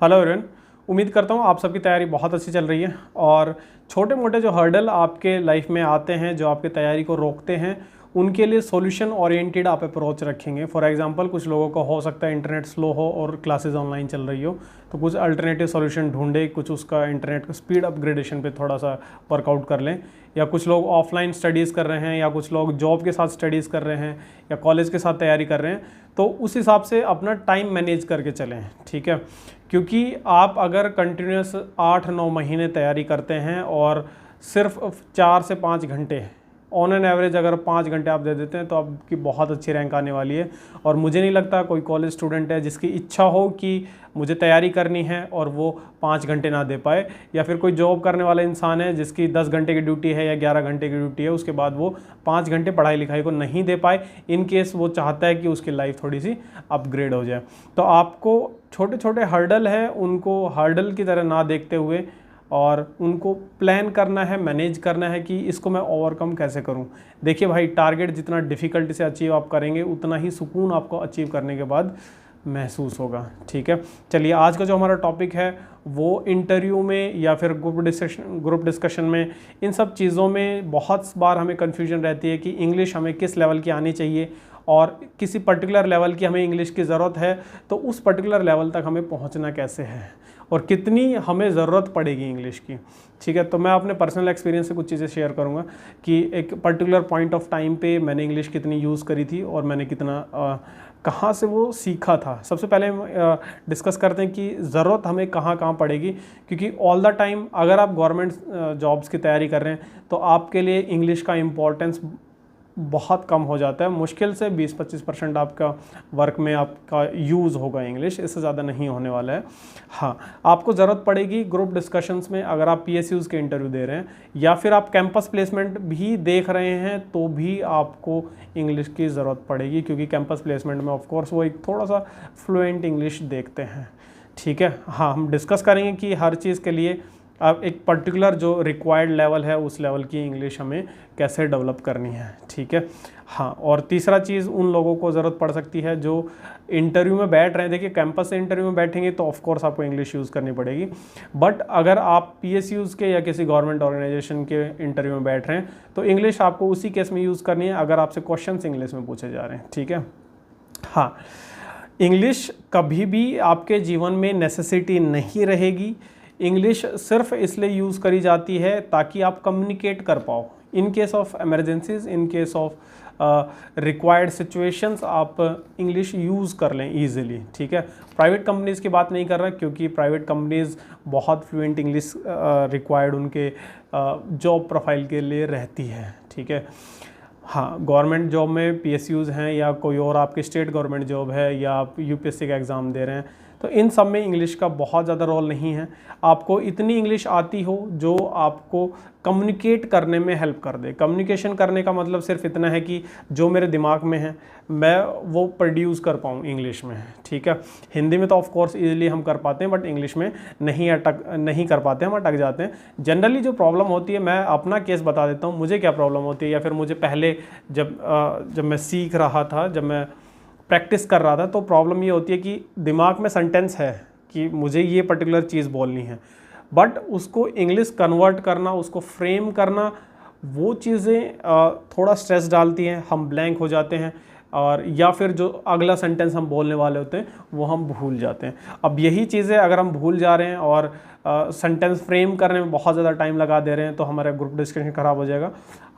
Hello everyone, उम्मीद करता हूँ आप सबकी तैयारी बहुत अच्छी चल रही है और छोटे मोटे जो हर्डल आपके लाइफ में आते हैं जो आपकी तैयारी को रोकते हैं उनके लिए सॉल्यूशन ओरिएंटेड आप अप्रोच रखेंगे। फॉर एग्जांपल कुछ लोगों को हो सकता है इंटरनेट स्लो हो और क्लासेस ऑनलाइन चल रही हो, तो कुछ अल्टरनेटिव सॉल्यूशन ढूंढे, कुछ उसका इंटरनेट का स्पीड अपग्रेडेशन पे थोड़ा सा वर्कआउट कर लें, या कुछ लोग ऑफलाइन स्टडीज़ कर रहे हैं या कुछ लोग जॉब के साथ स्टडीज़ कर रहे हैं या कॉलेज के साथ तैयारी कर रहे हैं, तो उस हिसाब से अपना टाइम मैनेज करके चलें। ठीक है, क्योंकि आप अगर कंटिन्यूस 8-9 महीने तैयारी करते हैं और सिर्फ 4 से 5 घंटे ऑन एन एवरेज अगर 5 घंटे आप दे देते हैं तो आपकी बहुत अच्छी रैंक आने वाली है। और मुझे नहीं लगता कोई कॉलेज स्टूडेंट है जिसकी इच्छा हो कि मुझे तैयारी करनी है और वो 5 घंटे ना दे पाए, या फिर कोई जॉब करने वाला इंसान है जिसकी 10 घंटे की ड्यूटी है या 11 घंटे की ड्यूटी है, उसके बाद वो 5 घंटे पढ़ाई लिखाई को नहीं दे पाए, इन केस वो चाहता है कि उसकी लाइफ थोड़ी सी अपग्रेड हो जाए। तो आपको छोटे छोटे हर्डल हैं उनको हर्डल की तरह ना देखते हुए और उनको प्लान करना है, मैनेज करना है कि इसको मैं ओवरकम कैसे करूं। देखिए भाई, टारगेट जितना डिफ़िकल्टी से अचीव आप करेंगे उतना ही सुकून आपको अचीव करने के बाद महसूस होगा। ठीक है, चलिए आज का जो हमारा टॉपिक है वो इंटरव्यू में या फिर ग्रुप डिस्कशन में, इन सब चीज़ों में बहुत बार हमें कन्फ्यूजन रहती है कि इंग्लिश हमें किस लेवल की आनी चाहिए और किसी पर्टिकुलर लेवल की हमें इंग्लिश की ज़रूरत है, तो उस पर्टिकुलर लेवल तक हमें पहुंचना कैसे है और कितनी हमें ज़रूरत पड़ेगी इंग्लिश की। ठीक है, तो मैं अपने पर्सनल एक्सपीरियंस से कुछ चीज़ें शेयर करूंगा कि एक पर्टिकुलर पॉइंट ऑफ टाइम पे मैंने इंग्लिश कितनी यूज़ करी थी और मैंने कितना कहाँ से वो सीखा था। सबसे पहले डिस्कस करते हैं कि ज़रूरत हमें कहाँ कहाँ पड़ेगी, क्योंकि ऑल द टाइम अगर आप गवर्नमेंट जॉब्स की तैयारी कर रहे हैं तो आपके लिए इंग्लिश का इम्पोर्टेंस बहुत कम हो जाता है। मुश्किल से 20-25% आपका वर्क में आपका यूज़ होगा इंग्लिश, इससे ज़्यादा नहीं होने वाला है। हाँ, आपको ज़रूरत पड़ेगी ग्रुप डिस्कशंस में अगर आप PSUs के इंटरव्यू दे रहे हैं या फिर आप कैंपस प्लेसमेंट भी देख रहे हैं तो भी आपको इंग्लिश की ज़रूरत पड़ेगी, क्योंकि कैंपस प्लेसमेंट में ऑफ कोर्स वो एक थोड़ा सा फ्लुएंट इंग्लिश देखते हैं। ठीक है, हाँ, हम डिस्कस करेंगे कि हर चीज़ के लिए अब एक पर्टिकुलर जो रिक्वायर्ड लेवल है उस लेवल की इंग्लिश हमें कैसे डेवलप करनी है। ठीक है, हाँ, और तीसरा चीज़ उन लोगों को ज़रूरत पड़ सकती है जो इंटरव्यू में बैठ रहे हैं। देखिए, कैंपस से इंटरव्यू में बैठेंगे तो ऑफ कोर्स आपको इंग्लिश यूज़ करनी पड़ेगी, बट अगर आप PSUs के या किसी गवर्नमेंट ऑर्गेनाइजेशन के इंटरव्यू में बैठ रहे हैं तो इंग्लिश आपको उसी केस में यूज़ करनी है अगर आपसे क्वेश्चन इंग्लिश में पूछे जा रहे हैं। ठीक है, हाँ, इंग्लिश कभी भी आपके जीवन में नेसेसिटी नहीं रहेगी। इंग्लिश सिर्फ इसलिए यूज़ करी जाती है ताकि आप कम्युनिकेट कर पाओ। In case of emergencies, in case of required situations आप इंग्लिश यूज़ कर लें ईजिली। ठीक है, प्राइवेट कंपनीज़ की बात नहीं कर रहा, क्योंकि प्राइवेट कंपनीज़ बहुत फ्लुएंट इंग्लिश रिक्वायर्ड उनके जॉब प्रोफाइल के लिए रहती है। ठीक है, हाँ, गवर्नमेंट जॉब में PSUs हैं या कोई और आपकी स्टेट गवर्नमेंट जॉब है या आप UPSC का एग्ज़ाम दे रहे हैं, तो इन सब में इंग्लिश का बहुत ज़्यादा रोल नहीं है। आपको इतनी इंग्लिश आती हो जो आपको कम्युनिकेट करने में हेल्प कर दे। कम्युनिकेशन करने का मतलब सिर्फ इतना है कि जो मेरे दिमाग में है मैं वो प्रोड्यूस कर पाऊँ इंग्लिश में। ठीक है, हिंदी में तो ऑफ कोर्स ईजिली हम कर पाते हैं, बट इंग्लिश में नहीं कर पाते, हम अटक जाते हैं। जनरली जो प्रॉब्लम होती है, मैं अपना केस बता देता हूँ, मुझे क्या प्रॉब्लम होती है, या फिर मुझे पहले जब मैं सीख रहा था, जब मैं प्रैक्टिस कर रहा था, तो प्रॉब्लम ये होती है कि दिमाग में सेंटेंस है कि मुझे ये पर्टिकुलर चीज़ बोलनी है, बट उसको इंग्लिश कन्वर्ट करना, उसको फ्रेम करना, वो चीज़ें थोड़ा स्ट्रेस डालती हैं, हम ब्लैंक हो जाते हैं, और या फिर जो अगला सेंटेंस हम बोलने वाले होते हैं वो हम भूल जाते हैं। अब यही चीज़ें अगर हम भूल जा रहे हैं और सेंटेंस फ्रेम करने में बहुत ज़्यादा टाइम लगा दे रहे हैं तो हमारा ग्रुप डिस्कशन ख़राब हो जाएगा,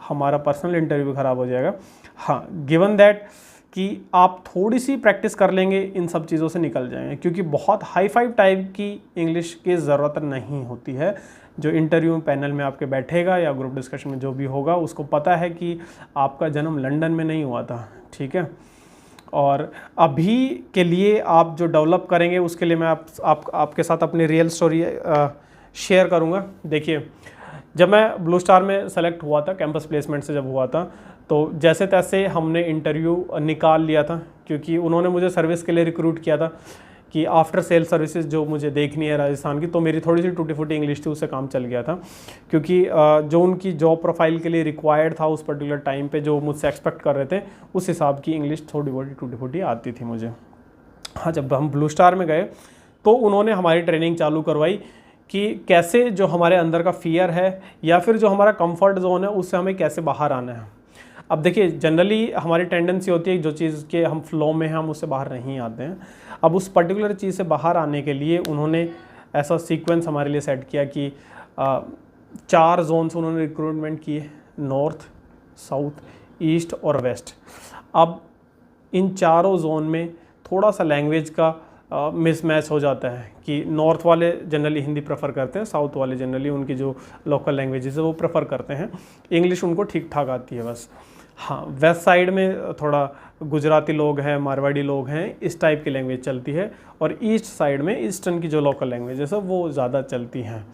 हमारा पर्सनल इंटरव्यू ख़राब हो जाएगा। हाँ, गिवन दैट कि आप थोड़ी सी प्रैक्टिस कर लेंगे इन सब चीज़ों से निकल जाएंगे, क्योंकि बहुत हाई फाई टाइप की इंग्लिश की ज़रूरत नहीं होती है। जो इंटरव्यू पैनल में आपके बैठेगा या ग्रुप डिस्कशन में जो भी होगा उसको पता है कि आपका जन्म लंदन में नहीं हुआ था। ठीक है, और अभी के लिए आप जो डेवलप करेंगे उसके लिए मैं आपके साथ अपनी रियल स्टोरी शेयर करूँगा। देखिए, जब मैं ब्लू स्टार में सेलेक्ट हुआ था, कैंपस प्लेसमेंट से जब हुआ था, तो जैसे तैसे हमने इंटरव्यू निकाल लिया था, क्योंकि उन्होंने मुझे सर्विस के लिए रिक्रूट किया था कि आफ्टर सेल सर्विसेज जो मुझे देखनी है राजस्थान की, तो मेरी थोड़ी सी टूटी फूटी इंग्लिश थी, उससे काम चल गया था, क्योंकि जो उनकी जॉब प्रोफाइल के लिए रिक्वायर्ड था उस पर्टिकुलर टाइम पे, जो मुझसे एक्सपेक्ट कर रहे थे, उस हिसाब की इंग्लिश थोड़ी बहुत टूटी फूटी आती थी मुझे। हाँ, जब हम ब्लू स्टार में गए तो उन्होंने हमारी ट्रेनिंग चालू करवाई कि कैसे जो हमारे अंदर का फियर है या फिर जो हमारा कंफर्ट जोन है उससे हमें कैसे बाहर आना है। अब देखिए जनरली हमारी टेंडेंसी होती है जो चीज़ के हम फ्लो में हैं हम उससे बाहर नहीं आते हैं। अब उस पर्टिकुलर चीज़ से बाहर आने के लिए उन्होंने ऐसा सीक्वेंस हमारे लिए सेट किया कि 4 जोन्स उन्होंने रिक्रूटमेंट किए, नॉर्थ, साउथ, ईस्ट और वेस्ट। अब इन चारों जोन में थोड़ा सा लैंग्वेज का मिसमैच हो जाता है कि नॉर्थ वाले जनरली हिंदी प्रेफर करते हैं, साउथ वाले जनरली उनकी जो लोकल लैंग्वेजेस है वो प्रेफर करते हैं, इंग्लिश उनको ठीक ठाक आती है बस। हाँ, वेस्ट साइड में थोड़ा गुजराती लोग हैं, मारवाड़ी लोग हैं, इस टाइप की लैंग्वेज चलती है, और ईस्ट साइड में ईस्टर्न की जो लोकल लैंग्वेजेस है वो ज़्यादा चलती हैं।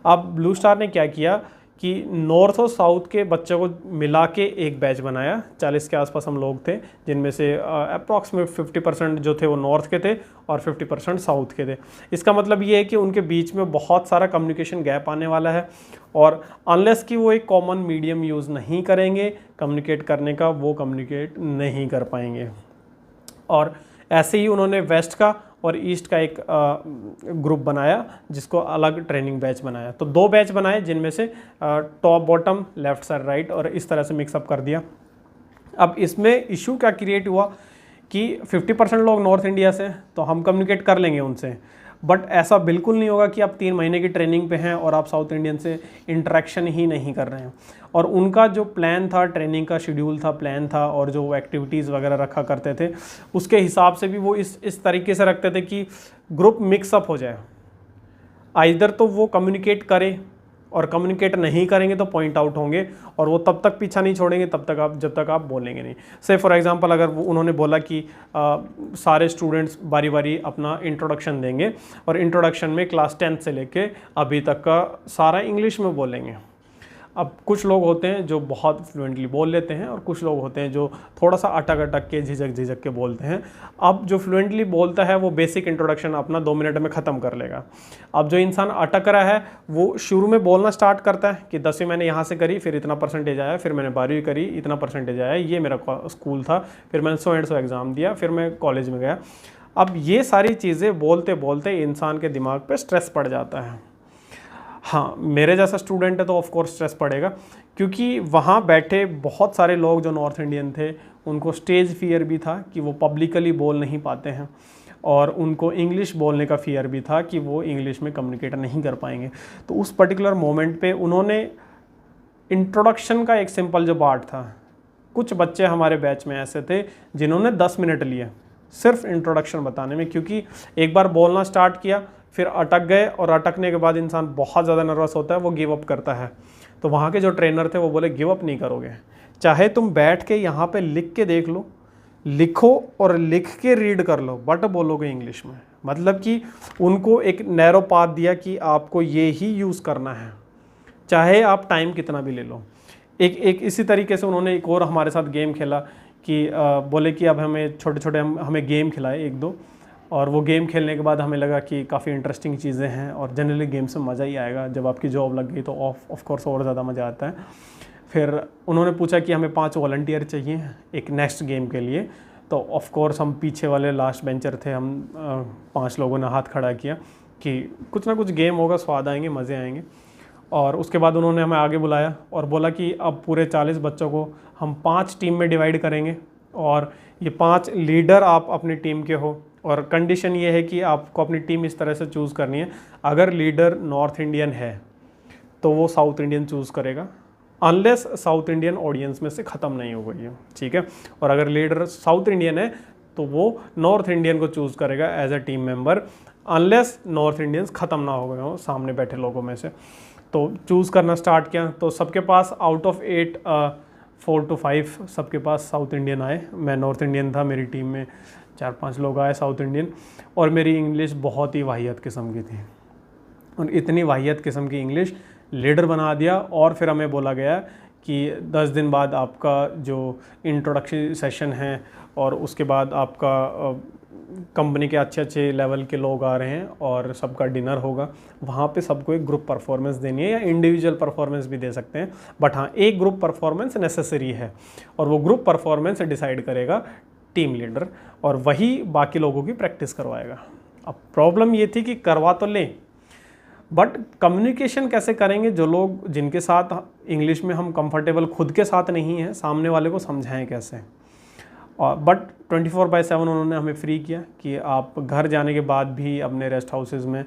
अब ब्लू स्टार ने क्या किया कि नॉर्थ और साउथ के बच्चों को मिला के एक बैच बनाया। 40 के आसपास हम लोग थे, जिनमें से अप्रॉक्सीमेट 50% जो थे वो नॉर्थ के थे और 50% साउथ के थे। इसका मतलब ये है कि उनके बीच में बहुत सारा कम्युनिकेशन गैप आने वाला है, और अनलेस कि वो एक कॉमन मीडियम यूज़ नहीं करेंगे कम्युनिकेट करने का, वो कम्युनिकेट नहीं कर पाएंगे। और ऐसे ही उन्होंने वेस्ट का और ईस्ट का एक ग्रुप बनाया जिसको अलग ट्रेनिंग बैच बनाया। तो 2 बैच बनाए जिनमें से top bottom, left side right, और इस तरह से मिक्सअप कर दिया। अब इसमें इशू क्या क्रिएट हुआ कि 50% लोग नॉर्थ इंडिया से, तो हम कम्युनिकेट कर लेंगे उनसे, बट ऐसा बिल्कुल नहीं होगा कि आप 3 महीने की ट्रेनिंग पे हैं और आप साउथ इंडियन से इंटरेक्शन ही नहीं कर रहे हैं। और उनका जो प्लान था, ट्रेनिंग का शेड्यूल था, प्लान था, और जो वो एक्टिविटीज़ वगैरह रखा करते थे उसके हिसाब से भी वो इस तरीके से रखते थे कि ग्रुप मिक्सअप हो जाए। आइदर तो वो कम्युनिकेट करें, और कम्युनिकेट नहीं करेंगे तो पॉइंट आउट होंगे, और वो तब तक पीछा नहीं छोड़ेंगे जब तक आप बोलेंगे नहीं। से फॉर एग्जांपल अगर उन्होंने बोला कि सारे स्टूडेंट्स बारी बारी अपना इंट्रोडक्शन देंगे, और इंट्रोडक्शन में क्लास 10 से लेके अभी तक का सारा इंग्लिश में बोलेंगे। अब कुछ लोग होते हैं जो बहुत फ्लुएंटली बोल लेते हैं, और कुछ लोग होते हैं जो थोड़ा सा अटक अटक के झिझक के बोलते हैं। अब जो फ्लुएंटली बोलता है वो बेसिक इंट्रोडक्शन अपना 2 मिनट में ख़त्म कर लेगा। अब जो इंसान अटक रहा है वो शुरू में बोलना स्टार्ट करता है कि 10वीं मैंने यहाँ से करी, फिर इतना परसेंटेज आया, फिर मैंने 12वीं करी, इतना परसेंटेज आया, ये मेरा स्कूल था, फिर मैंने 100 एंड 100 एग्ज़ाम दिया, फिर मैं कॉलेज में गया। अब ये सारी चीज़ें बोलते बोलते इंसान के दिमाग पर स्ट्रेस पड़ जाता है। हाँ, मेरे जैसा स्टूडेंट है तो ऑफ कोर्स स्ट्रेस पड़ेगा, क्योंकि वहाँ बैठे बहुत सारे लोग जो नॉर्थ इंडियन थे उनको स्टेज फियर भी था कि वो पब्लिकली बोल नहीं पाते हैं, और उनको इंग्लिश बोलने का फियर भी था कि वो इंग्लिश में कम्युनिकेट नहीं कर पाएंगे। तो उस पर्टिकुलर मोमेंट पे उन्होंने इंट्रोडक्शन का एक सिंपल जो पार्ट था, कुछ बच्चे हमारे बैच में ऐसे थे जिन्होंने 10 मिनट लिए सिर्फ इंट्रोडक्शन बताने में, क्योंकि एक बार बोलना स्टार्ट किया फिर अटक गए, और अटकने के बाद इंसान बहुत ज़्यादा नर्वस होता है, वो गिव अप करता है। तो वहाँ के जो ट्रेनर थे वो बोले गिव अप नहीं करोगे, चाहे तुम बैठ के यहाँ पे लिख के देख लो, लिखो और लिख के रीड कर लो, बट बोलोगे इंग्लिश में। मतलब कि उनको एक नैरो पाथ दिया कि आपको ये ही यूज़ करना है, चाहे आप टाइम कितना भी ले लो। एक इसी तरीके से उन्होंने एक और हमारे साथ गेम खेला कि बोले कि अब हमें छोटे छोटे हमें गेम खिलाए 1-2, और वो गेम खेलने के बाद हमें लगा कि काफ़ी इंटरेस्टिंग चीज़ें हैं, और जनरली गेम्स में मज़ा ही आएगा, जब आपकी जॉब लग गई तो ऑफ कोर्स और ज़्यादा मज़ा आता है। फिर उन्होंने पूछा कि हमें 5 वॉलंटियर चाहिए एक नेक्स्ट गेम के लिए, तो ऑफ कोर्स हम पीछे वाले लास्ट बेंचर थे, हम 5 लोगों ने हाथ खड़ा किया कि कुछ ना कुछ गेम होगा, स्वाद आएंगे, मज़े आएंगे। और उसके बाद उन्होंने हमें आगे बुलाया और बोला कि अब पूरे 40 बच्चों को हम 5 टीम में डिवाइड करेंगे, और ये 5 लीडर आप अपनी टीम के हो, और कंडीशन ये है कि आपको अपनी टीम इस तरह से चूज़ करनी है, अगर लीडर नॉर्थ इंडियन है तो वो साउथ इंडियन चूज़ करेगा, अनलेस साउथ इंडियन ऑडियंस में से ख़त्म नहीं हो गई है, ठीक है। और अगर लीडर साउथ इंडियन है तो वो नॉर्थ इंडियन को चूज़ करेगा as a team member, unless North Indians ख़त्म ना हो गए हो सामने बैठे लोगों में से। तो चूज़ करना स्टार्ट किया, तो सबके पास आउट ऑफ 8 4 to 5 सबके पास साउथ इंडियन आए। मैं नॉर्थ इंडियन था, मेरी टीम में 4-5 लोग आए साउथ इंडियन, और मेरी इंग्लिश बहुत ही वाहियत किस्म की थी, और इतनी वाहियत किस्म की इंग्लिश लीडर बना दिया। और फिर हमें बोला गया कि 10 दिन बाद आपका जो इंट्रोडक्शन सेशन है, और उसके बाद आपका कंपनी के अच्छे लेवल के लोग आ रहे हैं और सबका डिनर होगा, वहाँ पे सबको एक ग्रुप परफॉर्मेंस देनी है, या इंडिविजुअल परफॉर्मेंस भी दे सकते हैं, बट हाँ एक ग्रुप परफॉर्मेंस नेसेसरी है, और वो ग्रुप परफॉर्मेंस डिसाइड करेगा टीम लीडर, और वही बाकी लोगों की प्रैक्टिस करवाएगा, अब प्रॉब्लम ये थी कि करवा तो लें, बट कम्युनिकेशन कैसे करेंगे, जो लोग जिनके साथ इंग्लिश में हम कंफर्टेबल खुद के साथ नहीं हैं, सामने वाले को समझाएं कैसे। और बट 24/7 उन्होंने हमें फ्री किया कि आप घर जाने के बाद भी अपने रेस्ट हाउसेज में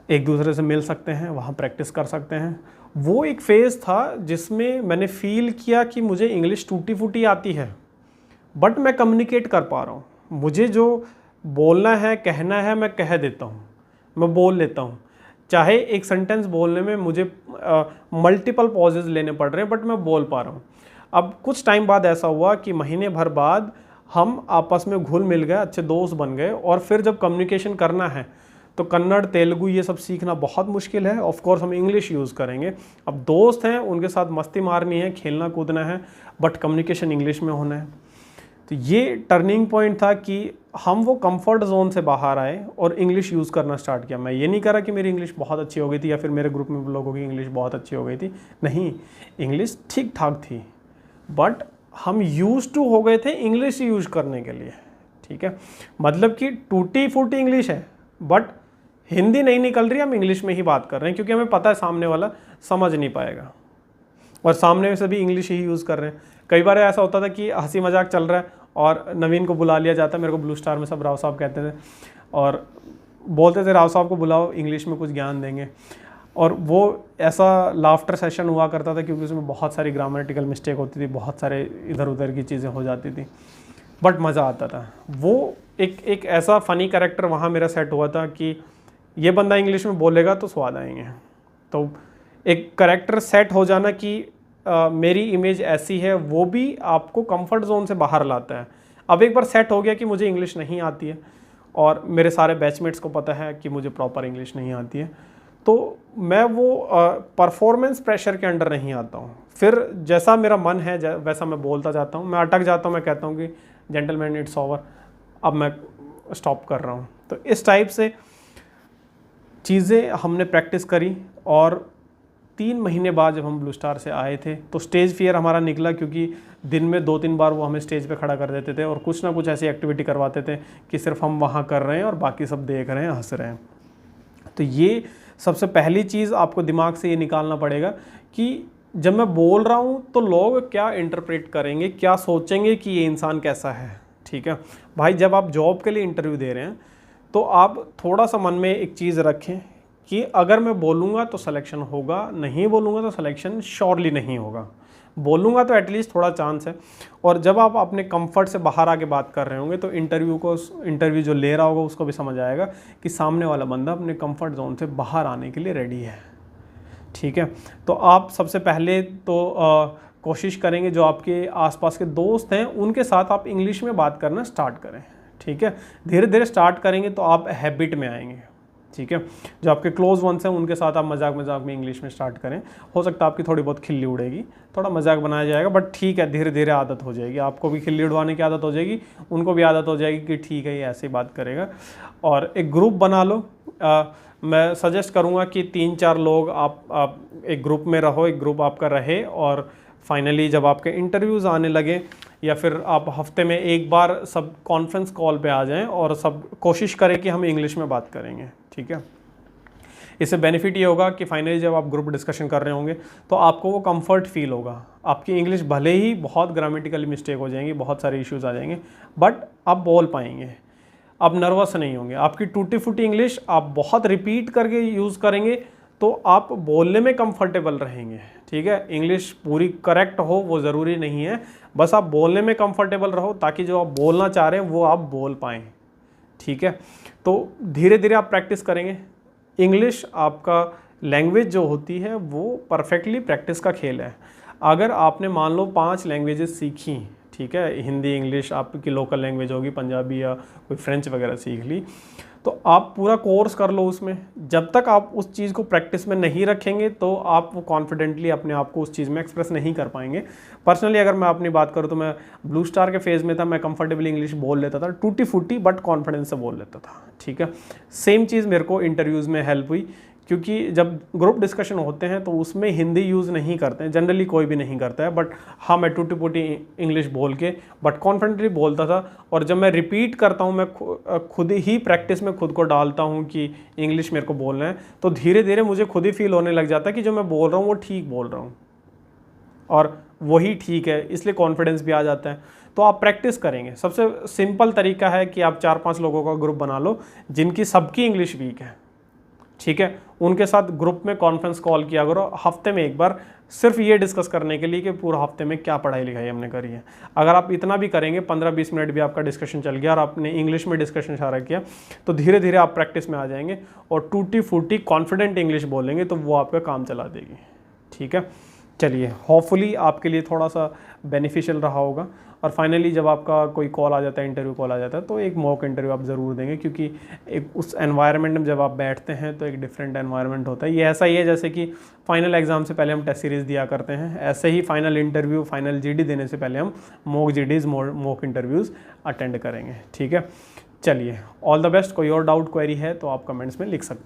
एक दूसरे से मिल सकते हैं, वहाँ प्रैक्टिस कर सकते हैं। वो एक फ़ेज़ था जिसमें मैंने फ़ील किया कि मुझे इंग्लिश टूटी फूटी आती है, बट मैं कम्युनिकेट कर पा रहा हूँ। मुझे जो बोलना है, कहना है, मैं कह देता हूँ, मैं बोल लेता हूँ। चाहे एक सेंटेंस बोलने में मुझे मल्टीपल पॉजेज लेने पड़ रहे हैं, बट मैं बोल पा रहा हूँ। अब कुछ टाइम बाद ऐसा हुआ कि महीने भर बाद हम आपस में घुल मिल गए, अच्छे दोस्त बन गए, और फिर जब कम्युनिकेशन करना है तो कन्नड़, तेलुगु ये सब सीखना बहुत मुश्किल है। ऑफ कोर्स हम इंग्लिश यूज़ करेंगे। अब दोस्त हैं, उनके साथ मस्ती मारनी है, खेलना कूदना है, बट कम्युनिकेशन इंग्लिश में होना है। तो ये टर्निंग पॉइंट था कि हम वो कंफर्ट जोन से बाहर आए और इंग्लिश यूज़ करना स्टार्ट किया। मैं ये नहीं कह रहा कि मेरी इंग्लिश बहुत अच्छी हो गई थी या फिर मेरे ग्रुप में लोगों की इंग्लिश बहुत अच्छी हो गई थी, नहीं, इंग्लिश ठीक ठाक थी, बट हम यूज टू हो गए थे इंग्लिश यूज करने के लिए। ठीक है, मतलब कि टूटी फूटी इंग्लिश है, बट हिंदी नहीं निकल रही, हम इंग्लिश में ही बात कर रहे हैं, क्योंकि हमें पता है सामने वाला समझ नहीं पाएगा, और सामने से भी इंग्लिश ही यूज़ कर रहे हैं। कई बार ऐसा होता था कि हंसी मजाक चल रहा है और नवीन को बुला लिया जाता, मेरे को ब्लू स्टार में सब राव साहब कहते थे और बोलते थे राव साहब को बुलाओ, इंग्लिश में कुछ ज्ञान देंगे, और वो ऐसा लाफ्टर सेशन हुआ करता था क्योंकि उसमें बहुत सारी ग्रामेटिकल मिस्टेक होती थी, बहुत सारे इधर उधर की चीज़ें हो जाती थी, बट मज़ा आता था। वो एक ऐसा फ़नी कैरेक्टर वहाँ मेरा सेट हुआ था कि ये बंदा इंग्लिश में बोलेगा तो स्वाद आएंगे। तो एक कैरेक्टर सेट हो जाना कि मेरी इमेज ऐसी है, वो भी आपको कंफर्ट जोन से बाहर लाता है। अब एक बार सेट हो गया कि मुझे इंग्लिश नहीं आती है और मेरे सारे बैचमेट्स को पता है कि मुझे प्रॉपर इंग्लिश नहीं आती है, तो मैं वो परफॉर्मेंस प्रेशर के अंडर नहीं आता हूँ। फिर जैसा मेरा मन है वैसा मैं बोलता जाता हूँ। मैं अटक जाता हूँ, मैं कहता हूँ कि जेंटलमैन इट्स ओवर, अब मैं स्टॉप कर रहा हूँ। तो इस टाइप से चीज़ें हमने प्रैक्टिस करी, और 3 महीने बाद जब हम ब्लू स्टार से आए थे तो स्टेज फियर हमारा निकला, क्योंकि दिन में 2-3 बार वो हमें स्टेज पे खड़ा कर देते थे और कुछ ना कुछ ऐसी एक्टिविटी करवाते थे कि सिर्फ हम वहाँ कर रहे हैं और बाकी सब देख रहे हैं, हंस रहे हैं। तो ये सबसे पहली चीज़ आपको दिमाग से ये निकालना पड़ेगा कि जब मैं बोल रहा हूँ तो लोग क्या इंटरप्रेट करेंगे, क्या सोचेंगे कि ये इंसान कैसा है। ठीक है भाई, जब आप जॉब के लिए इंटरव्यू दे रहे हैं तो आप थोड़ा सा मन में एक चीज़ रखें कि अगर मैं बोलूँगा तो सिलेक्शन होगा, नहीं बोलूँगा तो सिलेक्शन श्योरली नहीं होगा। बोलूँगा तो एटलीस्ट थोड़ा चांस है। और जब आप अपने कंफर्ट से बाहर आके बात कर रहे होंगे तो इंटरव्यू जो ले रहा होगा उसको भी समझ आएगा कि सामने वाला बंदा अपने कंफर्ट जोन से बाहर आने के लिए रेडी है। ठीक है, तो आप सबसे पहले तो कोशिश करेंगे जो आपके आसपास के दोस्त हैं उनके साथ आप इंग्लिश में बात करना स्टार्ट करें। ठीक है, धीरे धीरे स्टार्ट करेंगे तो आप हैबिट में आएंगे। ठीक है, जो आपके क्लोज वंस हैं उनके साथ आप मजाक में इंग्लिश में स्टार्ट करें। हो सकता है आपकी थोड़ी बहुत खिल्ली उड़ेगी, थोड़ा मजाक बनाया जाएगा, बट ठीक है, धीरे धीरे आदत हो जाएगी। आपको भी खिल्ली उड़वाने की आदत हो जाएगी, उनको भी आदत हो जाएगी कि ठीक है ये ऐसे ही बात करेगा। और एक ग्रुप बना लो। मैं सजेस्ट करूँगा कि 3-4 लोग आप एक ग्रुप में रहो, एक ग्रुप आपका रहे, और फाइनली जब आपके इंटरव्यूज़ आने लगे या फिर आप हफ्ते में एक बार सब कॉन्फ्रेंस कॉल पे आ जाएं और सब कोशिश करें कि हम इंग्लिश में बात करेंगे। ठीक है, इससे बेनिफिट ये होगा कि फाइनली जब आप ग्रुप डिस्कशन कर रहे होंगे तो आपको वो कंफर्ट फील होगा। आपकी इंग्लिश भले ही बहुत ग्रामेटिकली मिस्टेक हो जाएंगी, बहुत सारे इश्यूज आ जाएंगे, बट आप बोल पाएंगे, आप नर्वस नहीं होंगे। आपकी टूटी फूटी इंग्लिश आप बहुत रिपीट करके यूज़ करेंगे तो आप बोलने में कंफर्टेबल रहेंगे। ठीक है, इंग्लिश पूरी करेक्ट हो वो ज़रूरी नहीं है, बस आप बोलने में कंफर्टेबल रहो ताकि जो आप बोलना चाह रहे हैं वो आप बोल पाएँ। ठीक है, तो धीरे धीरे आप प्रैक्टिस करेंगे। इंग्लिश आपका लैंग्वेज जो होती है वो परफेक्टली प्रैक्टिस का खेल है। अगर आपने मान लो 5 लैंग्वेजेस सीखी, ठीक है, हिंदी, इंग्लिश आपकी लोकल लैंग्वेज होगी, पंजाबी या कोई फ्रेंच वगैरह सीख ली, तो आप पूरा कोर्स कर लो उसमें। जब तक आप उस चीज़ को प्रैक्टिस में नहीं रखेंगे तो आप कॉन्फिडेंटली अपने आप को उस चीज़ में एक्सप्रेस नहीं कर पाएंगे। पर्सनली अगर मैं अपनी बात करूँ तो मैं ब्लू स्टार के फेज़ में था, मैं कंफर्टेबली इंग्लिश बोल लेता था, टूटी फूटी बट कॉन्फिडेंस से बोल लेता था। ठीक है, सेम चीज़ मेरे को इंटरव्यूज़ में हेल्प हुई क्योंकि जब ग्रुप डिस्कशन होते हैं तो उसमें हिंदी यूज़ नहीं करते हैं, जनरली कोई भी नहीं करता है। बट हाँ, मैं टूटी फूटी इंग्लिश बोल के बट कॉन्फिडेंटली बोलता था। और जब मैं रिपीट करता हूँ, मैं खुद ही प्रैक्टिस में खुद को डालता हूँ कि इंग्लिश मेरे को बोलना है, तो धीरे धीरे मुझे खुद ही फील होने लग जाता है कि जो मैं बोल रहा हूँ वो ठीक बोल रहा हूँ और वही ठीक है, इसलिए कॉन्फिडेंस भी आ जाता है। तो आप प्रैक्टिस करेंगे। सबसे सिंपल तरीका है कि आप 4-5 लोगों का ग्रुप बना लो जिनकी सबकी इंग्लिश वीक है, ठीक है। उनके साथ ग्रुप में कॉन्फ्रेंस कॉल किया करो हफ्ते में एक बार, सिर्फ ये डिस्कस करने के लिए कि पूरा हफ्ते में क्या पढ़ाई लिखाई हमने करी है। अगर आप इतना भी करेंगे, 15-20 मिनट भी आपका डिस्कशन चल गया और आपने इंग्लिश में डिस्कशन सारा किया, तो धीरे धीरे आप प्रैक्टिस में आ जाएंगे और टूटी फूटी कॉन्फिडेंट इंग्लिश बोलेंगे तो वो आपका काम चला देगी, ठीक है। चलिए, होपफुली आपके लिए थोड़ा सा बेनिफिशियल रहा होगा। और फाइनली जब आपका कोई कॉल आ जाता है, इंटरव्यू कॉल आ जाता है, तो एक मॉक इंटरव्यू आप ज़रूर देंगे, क्योंकि एक उस एनवायरनमेंट में जब आप बैठते हैं तो एक डिफरेंट एनवायरनमेंट होता है। ये ऐसा ही है जैसे कि फाइनल एग्जाम से पहले हम टेस्ट सीरीज़ दिया करते हैं, ऐसे ही फाइनल इंटरव्यू, फाइनल जीडी देने से पहले हम मॉक जीडीज़, मॉक इंटरव्यूज़ अटेंड करेंगे, ठीक है। चलिए, ऑल द बेस्ट। कोई और डाउट क्वेरी है तो आप कमेंट्स में लिख सकते हैं।